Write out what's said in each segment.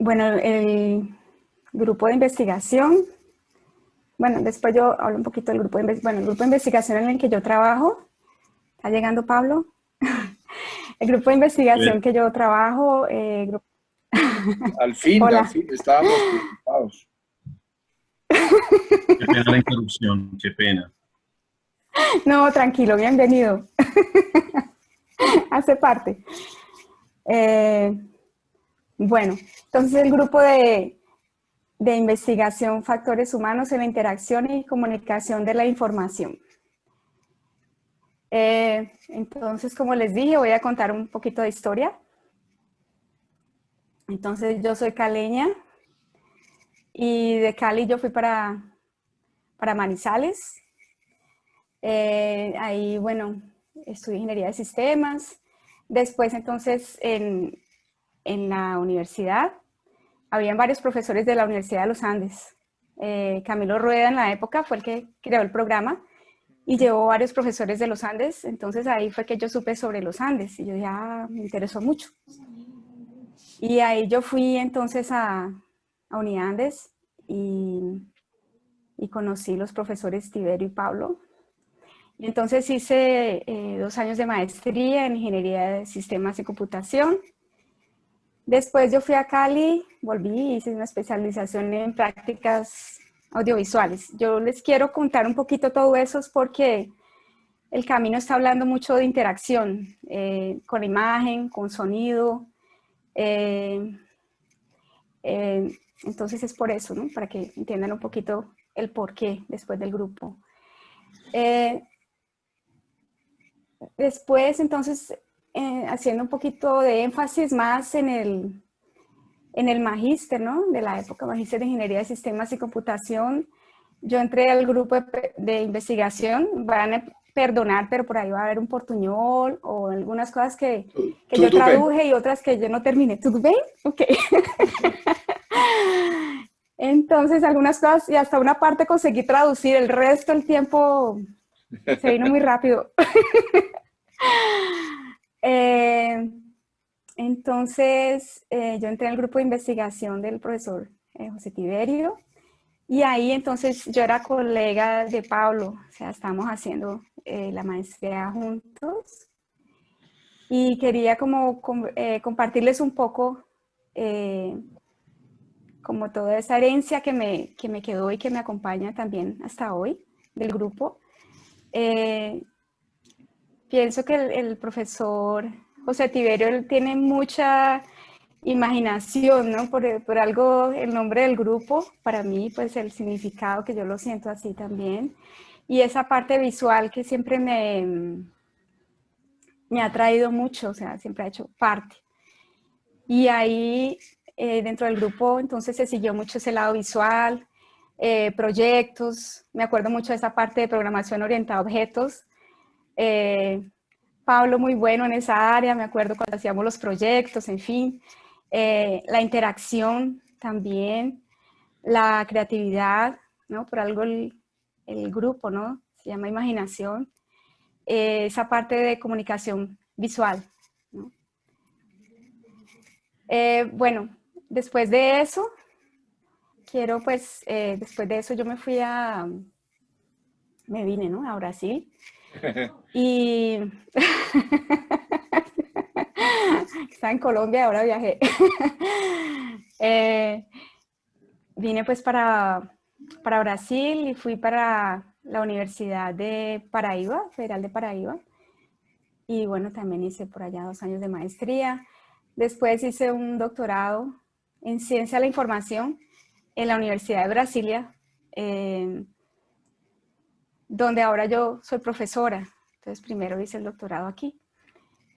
Bueno, el grupo de investigación, bueno, después yo hablo un poquito del grupo el grupo de investigación en el que yo trabajo, está llegando Pablo, el grupo de investigación Bien. que yo trabajo, Al hola, fin, estábamos preocupados. Qué pena la interrupción, qué pena. no, tranquilo, bienvenido, hace parte. Eh, bueno, entonces el grupo de investigación factores humanos en la interacción y comunicación de la información. Entonces, como les dije, voy a contar un poquito de historia. Entonces, yo soy caleña y de Cali yo fui para Manizales. Ahí, bueno, estudié ingeniería de sistemas. Después, entonces, en la universidad, habían varios profesores de la Universidad de los Andes. Camilo Rueda en la época fue el que creó el programa y llevó varios profesores de los Andes. Entonces, ahí fue que yo supe sobre los Andes y yo ya me interesó mucho. Y ahí yo fui entonces a Uniandes y conocí los profesores Tiberio y Pablo. Y entonces hice 2 años de maestría en Ingeniería de Sistemas y Computación. Después yo fui a Cali, volví y hice una especialización en prácticas audiovisuales. Yo les quiero contar un poquito todo eso porque el camino está hablando mucho de interacción con imagen, con sonido. Eh, entonces es por eso, ¿no? Para que entiendan un poquito el porqué después del grupo. Eh, Después, entonces, haciendo un poquito de énfasis más en el magíster, ¿no? De la época, magíster de Ingeniería de Sistemas y Computación, yo entré al grupo de investigación, van a perdonar, pero por ahí va a haber un portuñol o algunas cosas que yo Tudo bem. traduje y otras que yo no terminé. ¿Tú ven? Ok. Entonces, algunas cosas y hasta una parte conseguí traducir, el resto del tiempo se vino muy rápido. Eh, entonces, yo entré al grupo de investigación del profesor José Tiberio y ahí entonces yo era colega de Pablo, o sea, estábamos haciendo la maestría juntos y quería como compartirles un poco como toda esa herencia que me quedó y que me acompaña también hasta hoy del grupo. Eh, Pienso que el profesor José Tiberio él tiene mucha imaginación, ¿no? Por algo el nombre del grupo, para mí, pues el significado que yo lo siento así también. Y esa parte visual que siempre me ha traído mucho, o sea, siempre ha hecho parte. Y ahí, dentro del grupo, entonces se siguió mucho ese lado visual, proyectos, me acuerdo mucho de esa parte de programación orientada a objetos. Eh, Pablo muy bueno en esa área, me acuerdo cuando hacíamos los proyectos, en fin, la interacción también, la creatividad, ¿no? Por algo el grupo, ¿no? Se llama imaginación, esa parte de comunicación visual, ¿no? Bueno, después de eso, después de eso yo me vine, ¿no? A Brasil y estaba en Colombia, ahora viajé. eh, Vine pues para Brasil y fui para la Universidad de Paraíba, Federal de Paraíba. Y bueno, también hice por allá 2 años de maestría. Después hice un doctorado en Ciencia de la Información en la Universidad de Brasilia, donde ahora yo soy profesora. Entonces primero hice el doctorado aquí.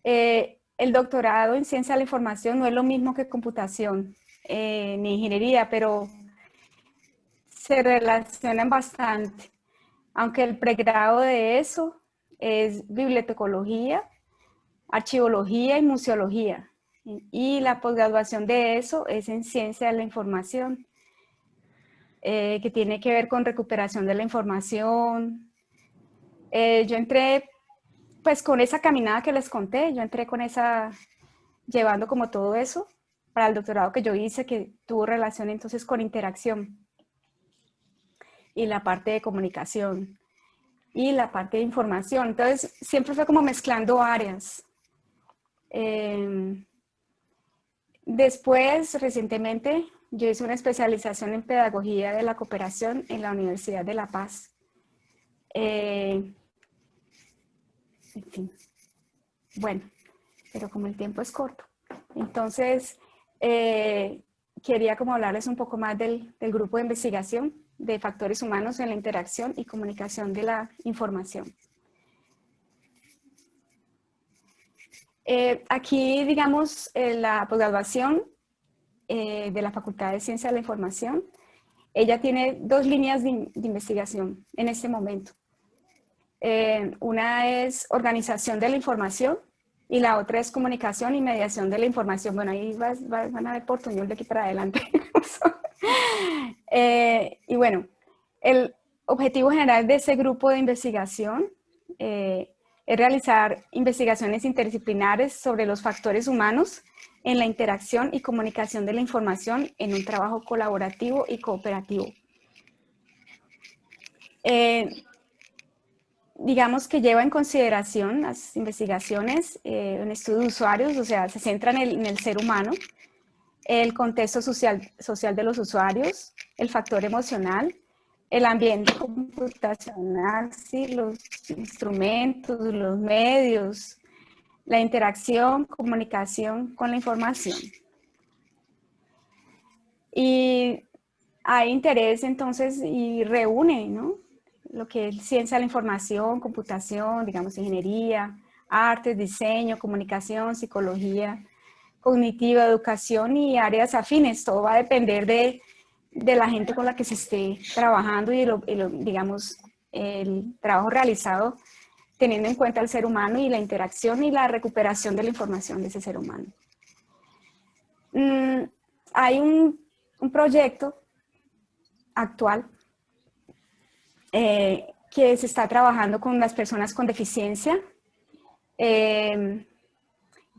El doctorado en Ciencia de la Información no es lo mismo que computación ni ingeniería, pero se relacionan bastante, aunque el pregrado de eso es bibliotecología, archivología y museología. Y la posgraduación de eso es en ciencia de la información, que tiene que ver con recuperación de la información. Yo entré pues con esa caminada que les conté, yo entré con esa, llevando como todo eso. para el doctorado que yo hice, que tuvo relación entonces con interacción y la parte de comunicación y la parte de información. Entonces, siempre fue como mezclando áreas. Después, recientemente, yo hice una especialización en Pedagogía de la Cooperación en la Universidad de La Paz. En fin. Bueno, pero como el tiempo es corto. Entonces, quería como hablarles un poco más del grupo de investigación de factores humanos en la interacción y comunicación de la información. Aquí, digamos, la posgraduación de la Facultad de Ciencia de la Información, ella tiene dos líneas de investigación en este momento. Una es organización de la información y la otra es comunicación y mediación de la información. Bueno, ahí van a ver portuñol de aquí para adelante. Y bueno, el objetivo general de ese grupo de investigación es realizar investigaciones interdisciplinares sobre los factores humanos en la interacción y comunicación de la información en un trabajo colaborativo y cooperativo. Digamos que lleva en consideración las investigaciones en estudio de usuarios, o sea, se centran en el ser humano, el contexto social de los usuarios, el factor emocional, el ambiente computacional, ¿sí? Los instrumentos, los medios, la interacción, comunicación con la información. Y hay interés entonces y reúne, ¿no?, lo que es ciencia de la información, computación, digamos, ingeniería, artes, diseño, comunicación, psicología cognitiva, educación y áreas afines. Todo va a depender de la gente con la que se esté trabajando y, digamos, el trabajo realizado teniendo en cuenta el ser humano y la interacción y la recuperación de la información de ese ser humano. Hay un proyecto actual que se está trabajando con las personas con deficiencia. En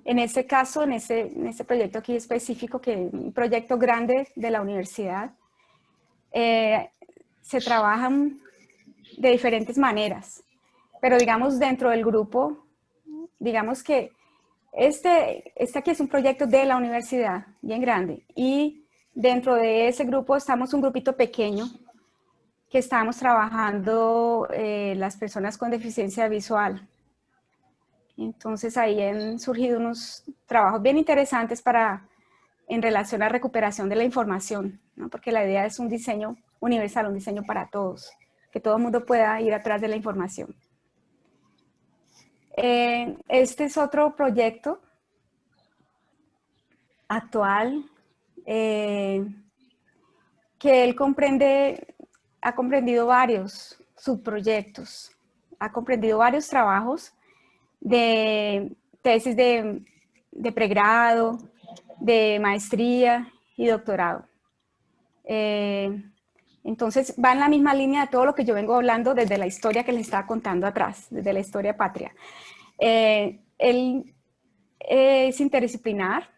este caso, en este proyecto aquí específico, que es un proyecto grande de la universidad, se trabajan de diferentes maneras, pero digamos dentro del grupo, digamos que este aquí es un proyecto de la universidad, bien grande, y dentro de ese grupo estamos un grupito pequeño que estamos trabajando las personas con deficiencia visual. Entonces ahí han surgido unos trabajos bien interesantes en relación a recuperación de la información, ¿no? Porque la idea es un diseño universal, un diseño para todos, que todo el mundo pueda ir atrás de la información. Este es otro proyecto actual que él ha comprendido varios subproyectos, ha comprendido varios trabajos de tesis de pregrado, de maestría y doctorado. Entonces va en la misma línea de todo lo que yo vengo hablando desde la historia que les estaba contando atrás, desde la historia patria. Él es interdisciplinar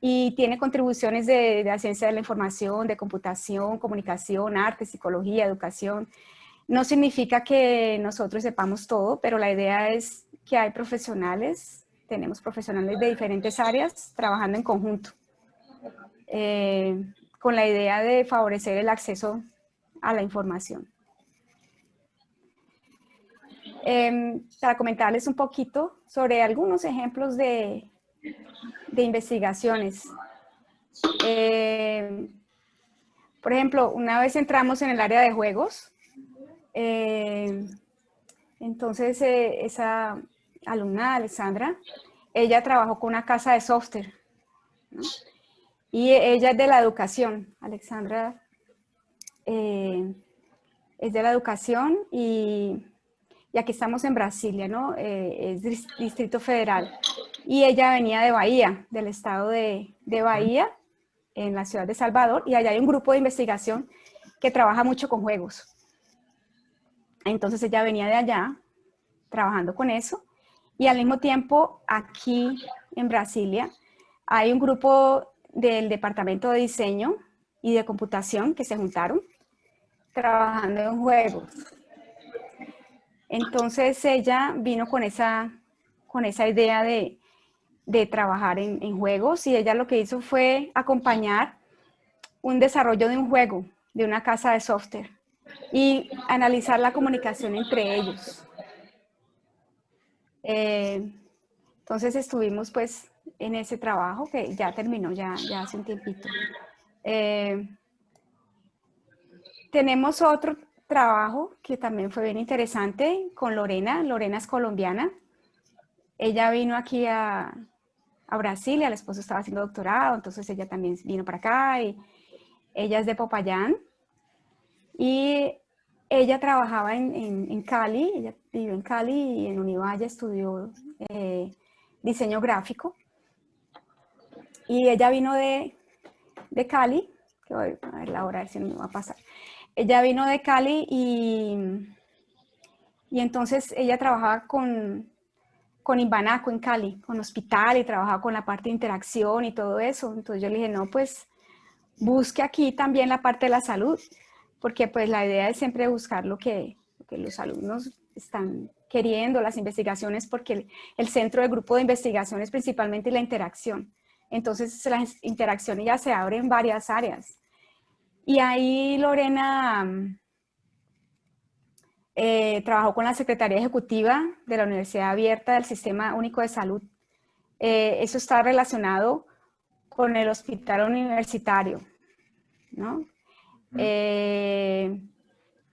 y tiene contribuciones de la ciencia de la información, de computación, comunicación, arte, psicología, educación. No significa que nosotros sepamos todo, pero la idea es que hay profesionales, tenemos profesionales de diferentes áreas trabajando en conjunto, con la idea de favorecer el acceso a la información. Para comentarles un poquito sobre algunos ejemplos de investigaciones. Por ejemplo, una vez entramos en el área de juegos, entonces esa alumna, Alexandra, ella trabajó con una casa de software, ¿no? Y ella es de la educación. Alexandra es de la educación y aquí estamos en Brasilia, ¿no? Es Distrito Federal. Y ella venía de Bahía, del estado de Bahía, en la ciudad de Salvador, y allá hay un grupo de investigación que trabaja mucho con juegos. Entonces ella venía de allá, trabajando con eso, y al mismo tiempo aquí en Brasilia hay un grupo del departamento de diseño y de computación que se juntaron trabajando en juegos. Entonces ella vino con esa idea de trabajar en juegos, y ella lo que hizo fue acompañar un desarrollo de un juego, de una casa de software, y analizar la comunicación entre ellos. Entonces estuvimos pues en ese trabajo que ya terminó, ya hace un tiempito. Tenemos otro trabajo que también fue bien interesante con Lorena. Lorena es colombiana. Ella vino aquí a Brasil, y el esposo estaba haciendo doctorado, entonces ella también vino para acá, y ella es de Popayán. Y ella trabajaba en Cali, ella vivió en Cali, y en Univalle estudió diseño gráfico. Y ella vino de Cali, que voy a ver la hora, a ver si no me va a pasar. Ella vino de Cali y entonces ella trabajaba con Imbanaco en Cali, con hospital, y trabajaba con la parte de interacción y todo eso. Entonces yo le dije, no, pues busque aquí también la parte de la salud, porque pues la idea es siempre buscar lo que los alumnos están queriendo, las investigaciones, porque el centro del grupo de investigación es principalmente la interacción. Entonces las interacciones ya se abren en varias áreas. Y ahí Lorena trabajó con la Secretaría Ejecutiva de la Universidad Abierta del Sistema Único de Salud. Eso está relacionado con el hospital universitario, ¿no? Y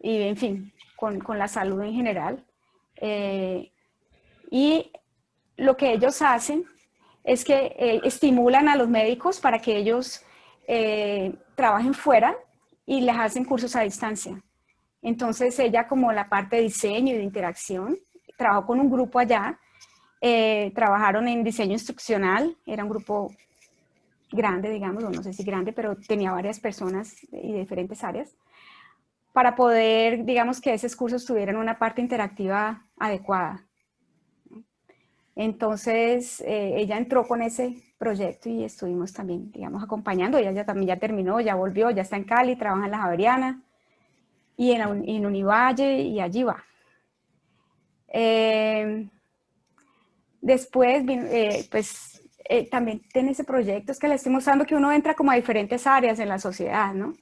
en fin, con la salud en general. Y lo que ellos hacen es que estimulan a los médicos para que ellos trabajen fuera, y les hacen cursos a distancia. Entonces ella, como la parte de diseño y de interacción, trabajó con un grupo allá, trabajaron en diseño instruccional, era un grupo grande, digamos, o no sé si grande, pero tenía varias personas y de diferentes áreas, para poder, digamos, que esos cursos tuvieran una parte interactiva adecuada. Entonces, ella entró con ese proyecto y estuvimos también, digamos, acompañando. Ella ya también ya terminó, ya volvió, ya está en Cali, trabaja en la Javeriana y en Univalle, y allí va. Después, pues, también tiene ese proyecto, es que le estoy mostrando que uno entra como a diferentes áreas en la sociedad, ¿no?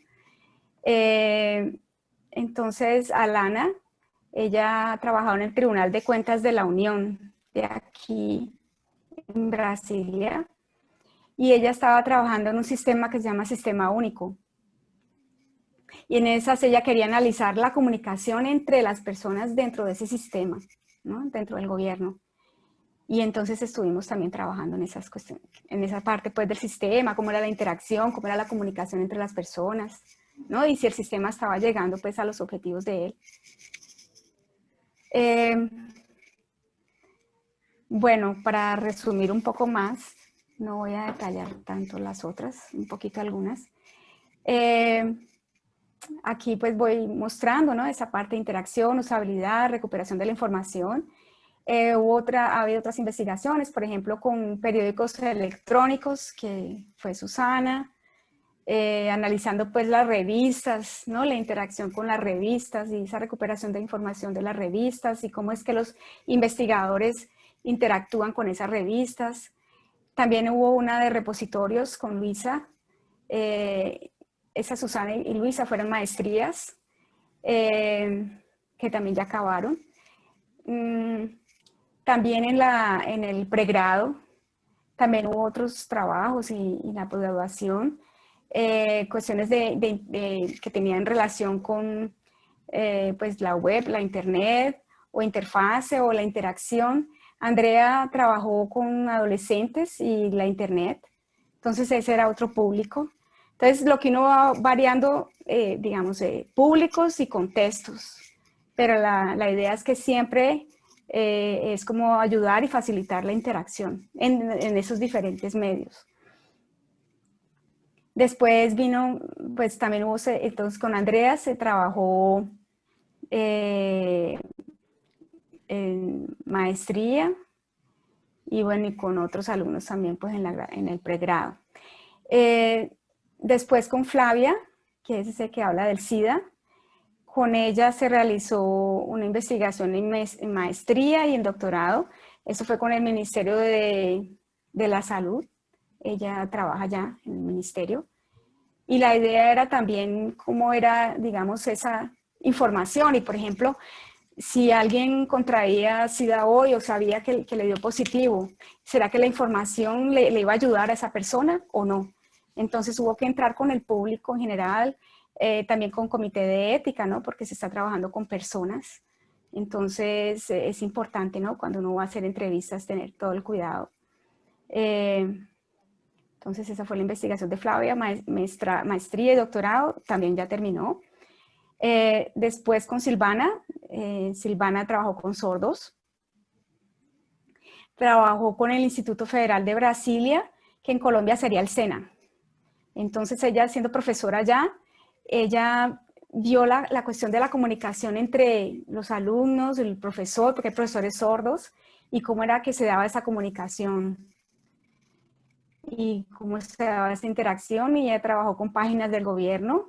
Entonces, Alana, ella ha trabajado en el Tribunal de Cuentas de la Unión de aquí en Brasilia, y ella estaba trabajando en un sistema que se llama Sistema Único. Y en esas ella quería analizar la comunicación entre las personas dentro de ese sistema, ¿no? Dentro del gobierno. Y entonces estuvimos también trabajando en esas cuestiones, en esa parte pues del sistema, cómo era la interacción, cómo era la comunicación entre las personas, ¿no? Y si el sistema estaba llegando pues a los objetivos de él. Bueno, para resumir un poco más, no voy a detallar tanto las otras, un poquito algunas. Aquí pues voy mostrando, ¿no? Esa parte de interacción, usabilidad, recuperación de la información. Ha habido otras investigaciones, por ejemplo, con periódicos electrónicos, que fue Susana, analizando pues las revistas, ¿no? La interacción con las revistas y esa recuperación de información de las revistas, y cómo es que los investigadores interactúan con esas revistas. También hubo una de repositorios con Luisa. Esa Susana y Luisa fueron maestrías que también ya acabaron. También en el pregrado, también hubo otros trabajos, y la posgraduación, cuestiones que tenían relación con pues la web, la internet, o interfase, o la interacción. Andrea trabajó con adolescentes y la internet, entonces ese era otro público. Entonces lo que uno va variando, digamos, públicos y contextos, pero la idea es que siempre es como ayudar y facilitar la interacción en esos diferentes medios. Después vino, pues también hubo, entonces con Andrea se trabajó en maestría, y bueno, y con otros alumnos también pues en el pregrado. Después con Flavia, que es ese que habla del SIDA, con ella se realizó una investigación en maestría y en doctorado. Eso fue con el Ministerio de la Salud. Ella trabaja ya en el ministerio. Y la idea era también cómo era, digamos, esa información. Y, por ejemplo, si alguien contraía SIDA hoy o sabía que le dio positivo, ¿será que la información le iba a ayudar a esa persona o no? Entonces hubo que entrar con el público en general, también con comité de ética, ¿no? Porque se está trabajando con personas. Entonces es importante, ¿no? Cuando uno va a hacer entrevistas, tener todo el cuidado. Entonces esa fue la investigación de Flavia, maestría y doctorado, también ya terminó. Después con Silvana, Silvana trabajó con sordos, trabajó con el Instituto Federal de Brasilia, que en Colombia sería el SENA. Entonces ella, siendo profesora allá, ella vio la cuestión de la comunicación entre los alumnos, el profesor, porque hay profesores sordos, y cómo era que se daba esa comunicación y cómo se daba esa interacción, y ella trabajó con páginas del gobierno,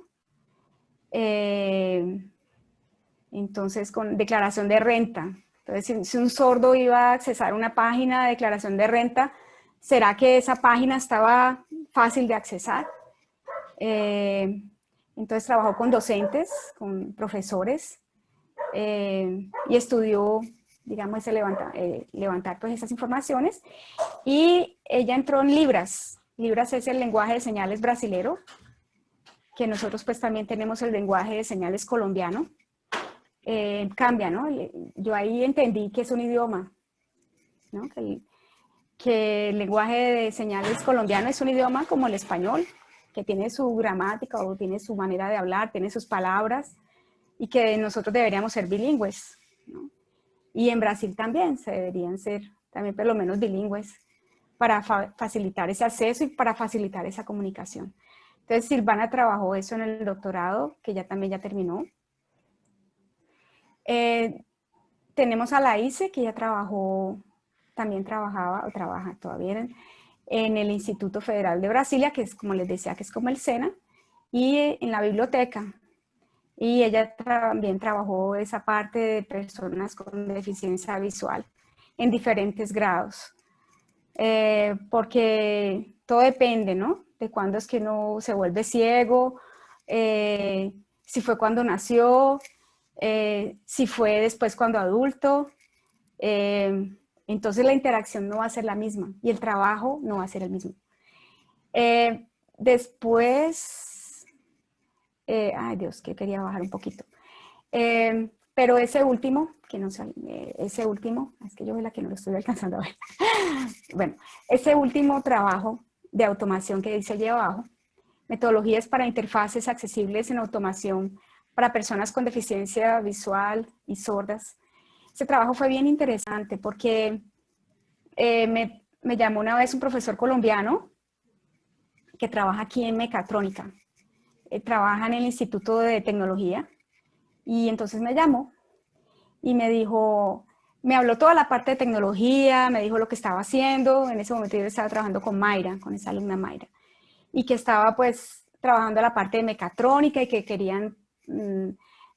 entonces con declaración de renta. Entonces, si un sordo iba a accesar una página de declaración de renta, ¿será que esa página estaba fácil de accesar? Entonces trabajó con docentes, con profesores, y estudió, digamos, ese levantar pues esas informaciones. Y ella entró en Libras. Libras es el lenguaje de señales brasilero, que nosotros pues también tenemos el lenguaje de señales colombiano. Cambia, ¿no? Yo ahí entendí que es un idioma, ¿no? Que el lenguaje de señales colombiano es un idioma como el español, que tiene su gramática o tiene su manera de hablar, tiene sus palabras, y que nosotros deberíamos ser bilingües, ¿no? Y en Brasil también se deberían ser también por lo menos bilingües para facilitar ese acceso y para facilitar esa comunicación. Entonces Silvana trabajó eso en el doctorado, que ya también ya terminó. Tenemos a la ICE, que ya también trabajaba o trabaja todavía en el Instituto Federal de Brasilia, que es, como les decía, que es como el SENA, y en la biblioteca. Y ella también trabajó esa parte de personas con deficiencia visual en diferentes grados. Porque todo depende, ¿no? De cuándo es que uno se vuelve ciego, si fue cuando nació, si fue después cuando adulto. Entonces la interacción no va a ser la misma y el trabajo no va a ser el mismo. Después, ay Dios, que quería bajar un poquito. Pero ese último, que no sé, ese último, es que yo soy la que no lo estoy alcanzando a ver. Bueno, ese último trabajo de automación que dice allí abajo, metodologías para interfaces accesibles en automación para personas con deficiencia visual y sordas. Ese trabajo fue bien interesante porque me llamó una vez un profesor colombiano que trabaja aquí en Mecatrónica. Trabaja en el Instituto de Tecnología. Y entonces me llamó y me dijo, me habló toda la parte de tecnología, me dijo lo que estaba haciendo. En ese momento yo estaba trabajando con Mayra, con esa alumna Mayra, y que estaba pues trabajando la parte de mecatrónica y que querían,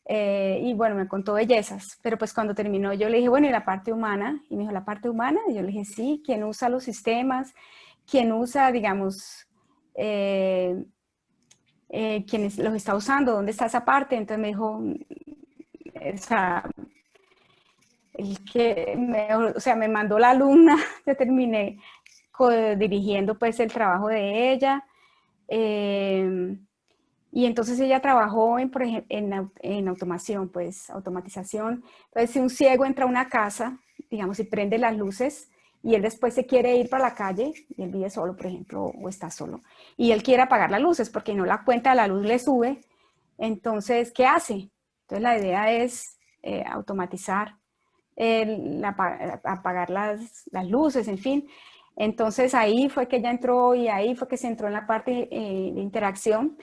y bueno, me contó bellezas, pero pues cuando terminó yo le dije, bueno, ¿y la parte humana? Y me dijo, ¿la parte humana? Y yo le dije, sí, ¿quién usa los sistemas? ¿Quién usa, digamos, quién los está usando? ¿Dónde está esa parte? Entonces me dijo, o sea, me mandó la alumna, yo terminé dirigiendo pues el trabajo de ella, y entonces ella trabajó por ejemplo, en automación, pues automatización. Entonces si un ciego entra a una casa, digamos, y prende las luces, y él después se quiere ir para la calle, y él vive solo, por ejemplo, o está solo, y él quiere apagar las luces porque no la cuenta, la luz le sube, entonces, ¿qué hace? Entonces la idea es automatizar, apagar las luces, en fin. Entonces ahí fue que ella entró y ahí fue que se entró en la parte de interacción.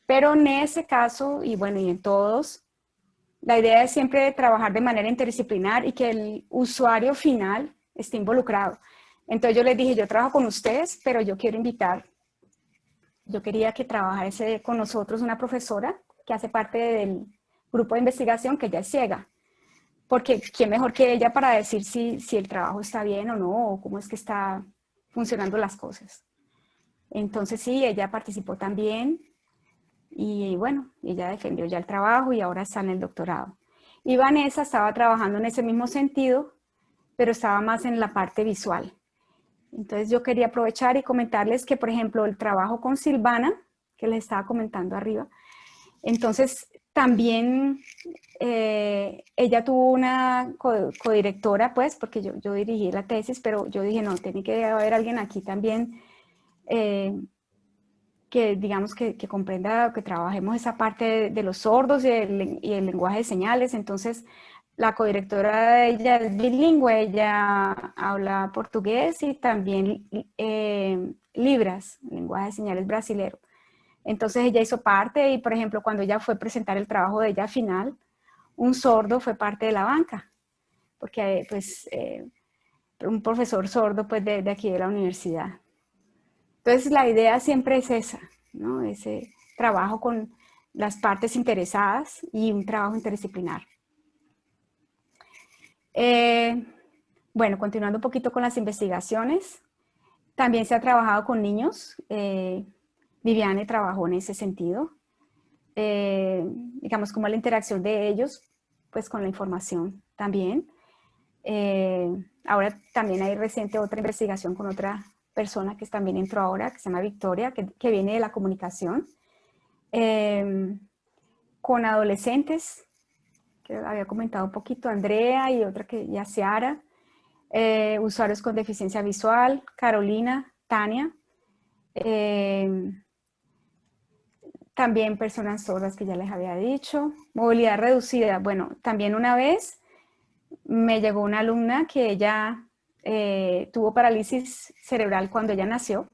Pero en ese caso, y bueno, y en todos, la idea es siempre trabajar de manera interdisciplinar y que el usuario final esté involucrado. Entonces yo les dije, yo trabajo con ustedes, pero yo quiero invitar, yo quería que trabajase con nosotros una profesora que hace parte del grupo de investigación, que ella es ciega, porque quién mejor que ella para decir si el trabajo está bien o no, o cómo es que está funcionando las cosas. Entonces sí, ella participó también y bueno, ella defendió ya el trabajo y ahora está en el doctorado. Y Vanessa estaba trabajando en ese mismo sentido, pero estaba más en la parte visual. Entonces yo quería aprovechar y comentarles que, por ejemplo, el trabajo con Silvana, que les estaba comentando arriba, entonces también ella tuvo una codirectora, pues, porque yo dirigí la tesis, pero yo dije, no, tiene que haber alguien aquí también que digamos que comprenda, que trabajemos esa parte de los sordos y el lenguaje de señales. Entonces, la codirectora de ella es bilingüe, ella habla portugués y también libras, lenguaje de señales brasilero. Entonces ella hizo parte y, por ejemplo, cuando ella fue a presentar el trabajo de ella final, un sordo fue parte de la banca, porque pues un profesor sordo pues de aquí de la universidad. Entonces la idea siempre es esa, ¿no? Ese trabajo con las partes interesadas y un trabajo interdisciplinar. Bueno, continuando un poquito con las investigaciones, también se ha trabajado con niños. Viviane trabajó en ese sentido. Digamos, como la interacción de ellos, pues con la información también. Ahora también hay reciente otra investigación con otra persona que también entró ahora, que se llama Victoria, que viene de la comunicación, con adolescentes, que había comentado un poquito, Andrea y otra que ya Ciara, usuarios con deficiencia visual, Carolina, Tania, también personas sordas que ya les había dicho, movilidad reducida. Bueno, también una vez me llegó una alumna que ella tuvo parálisis cerebral cuando ella nació.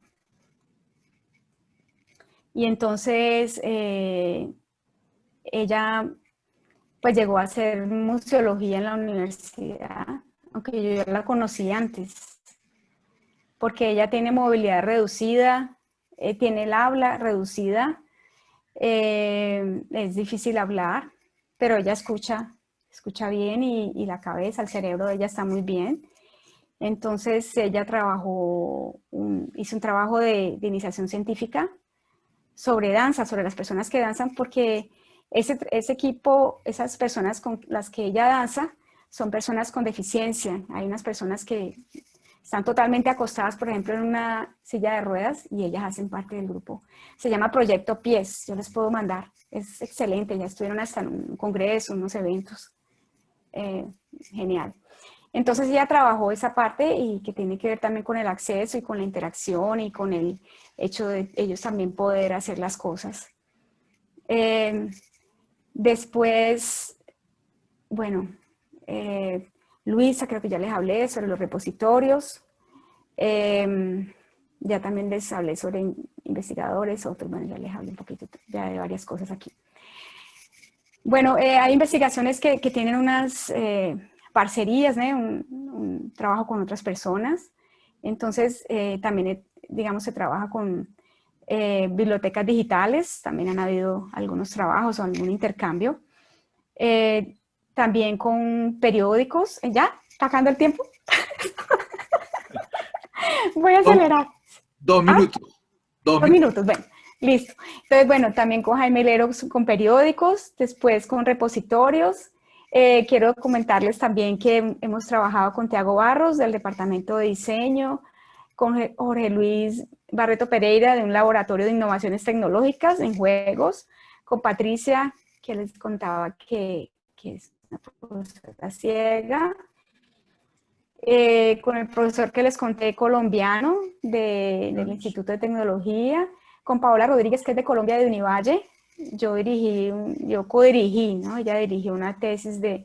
Y entonces ella pues llegó a hacer museología en la universidad, aunque yo ya la conocí antes, porque ella tiene movilidad reducida, tiene el habla reducida, es difícil hablar, pero ella escucha bien y la cabeza, el cerebro de ella está muy bien. Entonces ella hizo un trabajo de iniciación científica sobre danza, sobre las personas que danzan, porque ese equipo, esas personas con las que ella danza, son personas con deficiencia. Hay unas personas que están totalmente acostadas, por ejemplo, en una silla de ruedas y ellas hacen parte del grupo. Se llama Proyecto Pies, yo les puedo mandar. Es excelente, ya estuvieron hasta en un congreso, unos eventos. Genial. Entonces ella trabajó esa parte y que tiene que ver también con el acceso y con la interacción y con el hecho de ellos también poder hacer las cosas. Después, bueno, Luisa, creo que ya les hablé sobre los repositorios. Ya también les hablé sobre investigadores, otros, bueno, ya les hablé un poquito ya de varias cosas aquí. Bueno, hay investigaciones que tienen unas parcerías, ¿no? un trabajo con otras personas. Entonces, también, digamos, se trabaja con bibliotecas digitales. También han habido algunos trabajos o algún intercambio. También con periódicos. ¿Ya? ¿Sacando el tiempo? Voy a acelerar. 2 minutos. ¿Ah? 2 minutos, bueno. Listo. Entonces, bueno, también con Jaime Lero con periódicos, después con repositorios. Quiero comentarles también que hemos trabajado con Tiago Barros del Departamento de Diseño, con Jorge Luis Barreto Pereira de un laboratorio de innovaciones tecnológicas en juegos, con Patricia, que les contaba que es una profesora ciega, con el profesor que les conté colombiano del Instituto de Tecnología, con Paola Rodríguez, que es de Colombia, de Univalle. Yo codirigí, ¿no? Ella dirigió una tesis de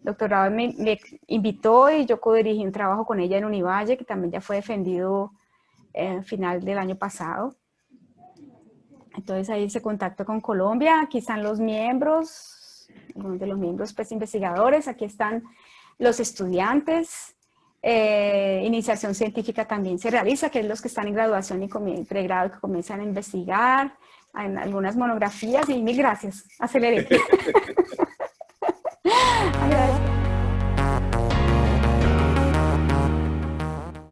doctorado, me invitó y yo codirigí un trabajo con ella en Univalle, que también ya fue defendido al final del año pasado. Entonces ahí hice contacto con Colombia. Aquí están los miembros, algunos de los miembros pues investigadores. Aquí están los estudiantes. Iniciación científica también se realiza, que es los que están en graduación y pregrado que comienzan a investigar, en algunas monografías, y mil gracias, aceleré.